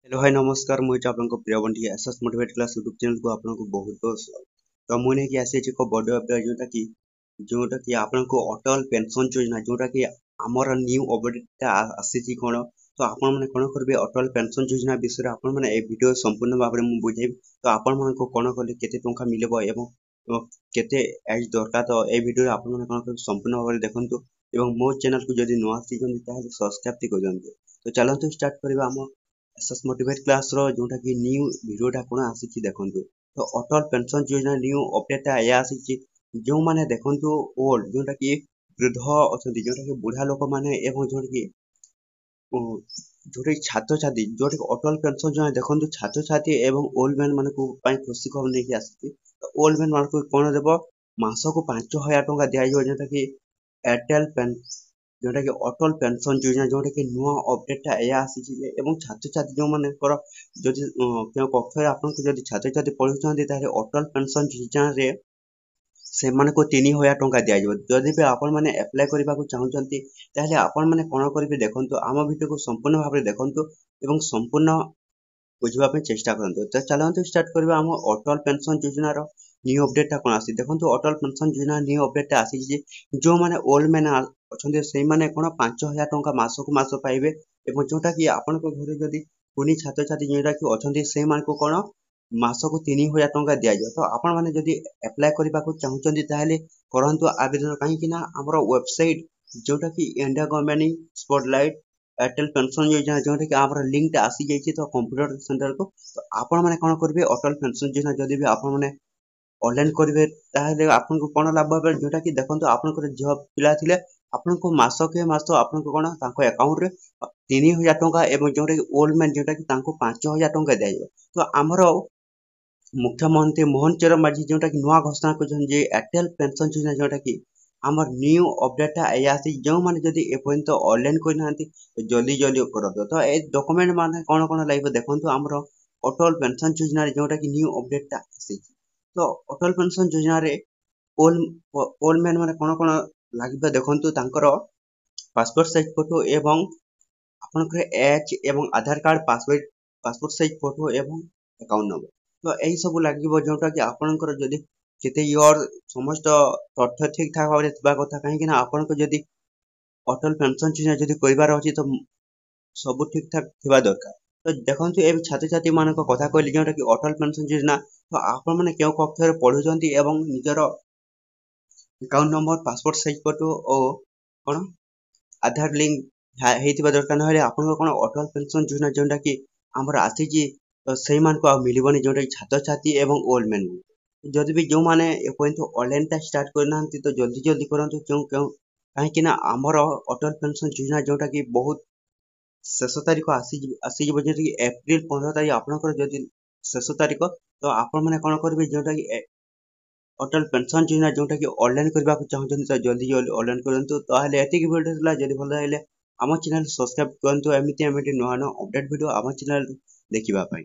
Hello hi नमस्कार मुझे आपको प्रिय Bunty SS motivate class YouTube channel को आपको बहुत बहुत स्वागत। तो मुझे कि आसी एक बड़ अपडेट जोटा कि आपको अटल पेंशन योजना जोटा कि आमर न्यू अपडेट आसी कौन तो आपण मैंने कौन करेंगे अटल पेंशन योजना विषय आपण मैंने वीडियो संपूर्ण भाव में बुझे तो आपण मान कौन कले केते टंका मिलबो एवं केते एज दरकार तो ए वीडियो आपण मैंने कौन संपूर्ण भाव में देखंतु एवं मो चैनल को जदि नुआ आसी ताले सब्सक्राइब कर दियंतु। तो चलंतु स्टार्ट करबा हम एसएस मोटिवेट क्लास रो जोटा कि न्यू वीडियोटा कोन आसी देखंतु। तो अटल पेंशन योजना न्यू अपडेट या आसी जो माने देखंतु ओल्ड जोटा कि वृद्ध अछंती जोटा कि बुढ़ा लोक माने एवं जोटा कि जोटा छात्र छात्री जोटा कि अटल पेंशन योजना देखंतु छात्र छात्री एवं ओल्ड मैन मानको पई खुशी खबर नै कि आसी। तो ओल्ड मैन मानको कोन देबो मासको 5000 टका दिया जो जोटा कि एयरटेल पेन जोटा कि अटल पेंशन योजना जोटा कि नुआ अपडेट या आसी एवं छात्र छात्री जो मानकर जदि केउ कक्षर आपन जदि छात्र छात्री पढुछन्ती तारे अटल पेंशन योजना रे से मानको 3000 टका दिया जो जदि भी आपन माने अप्लाई करबा को चाहउछन्ती ताले आपन माने कोन करिवे देखंतु आम वीडियो को संपूर्ण भाव में देखंतु एवं संपूर्ण बुझवा पे चेष्टा करंतु। तो चलंतु स्टार्ट करबा हम अटल पेंशन योजना रो न्यू अपडेट कोन आसी देखंतु अटल पेंशन योजना न्यू अपडेट आसी जे जो माने ओल्ड मैन अछन्ते सेही माने कोन 5000 टका मासको मास पाइबे एवं जोटा कि आपन को घरे जदि कुनी छात्र छात्री जोटा कि अछन्ते सेही मान को कोन मासको 3000 टका दिया जाय। तो आपण माने जदि अप्लाई करबा को चाहउछन्ती ताले करंतु आवेदन काहे कि ना हमरो वेबसाइट जोटा कि India government spotlight Airtel pension योजना जोटा कि आमर लिंक आसी जाइए तो कंप्यूटर सेंटर को। तो आपण माने कोन करबे अटल पेंशन योजना जदि भी आपण माने ऑनलाइन करिवे ताहे आपन को कोन लाभ होबे जोटा कि देखंतु आपन को जॉब पिला थिले आपन को मासो के मास आपन को कोन ताको अकाउंट रे 3000 टका एवं जोटा कि ओल्ड मैन जोटा कि ताको 5000 टका दिया। तो हमरो मुख्यमंत्री मोहन चरण माझी जोटा कि नुआ घोषणा करछन जे एयरटेल पेंशन योजना जोटा कि हमर न्यू अपडेट आया जो माने जदि ए पर्यंत ऑनलाइन कोइ नांती जल्दी जल्दी करदो। तो ए डॉक्यूमेंट माने कोन कोन लाइव देखंतु हमरो अटल पेंशन योजना जोटा कि न्यू अपडेट आसी। तो अटल पेंशन योजना रे ओल्ड मैन माने कोन लागिबा देखंतु तांकर पासपोर्ट साइज फोटो एवं आपनकर एज एवं आधार कार्ड पासपोर्ट साइज फोटो एवं अकाउंट नंबर। तो एही सब लागिबो जोटा कि आपनकर जदि केते इयर समस्त तथ्य ठीक ठाक भाबरे थिबा कथा काहे कि ना आपनको जदि अटल पेंशन योजना जदि करिबार अछि तो सब ठीक ठाक थिबा दरकार। तो देखंतु ए छात्र छात्री मानक कथा कहली जोटा कि अटल पेंशन योजना तो आपन माने केउ कक्षर पढुचंती एवं निजर account number passport size photo ओ कोन आधार लिंक हेतिबा दरकार नहले आपन कोन अटल पेंशन योजना जोटा कि हमर आसी जी तो सही मान को मिलबनी जोटा कि छात्र छात्री एवं ओल्ड मैन जदि भी जो माने ए पॉइंट ऑनलाइन ता स्टार्ट करनांती तो जल्दी जल्दी करंतु क्यों क्यों काहे कि ना हमर अटल पेंशन योजना जोटा कि बहुत शेष तारीख आसी जेबो जेति अप्रैल 15 तारीख आपनकर जदि शेष तारीख तो आपण माने कोन करबे जोटा कि अटल पेंशन योजना जोटा कि ऑनलाइन करबा को चाहछन तो जल्दी जल्दी ऑनलाइन करंतु। ताहले एतिक वीडियो थला जदि भल लागले हम चैनल सब्सक्राइब करंतु एमिति नुआ नुआ अपडेट वीडियो हम चैनल देखिबा पई।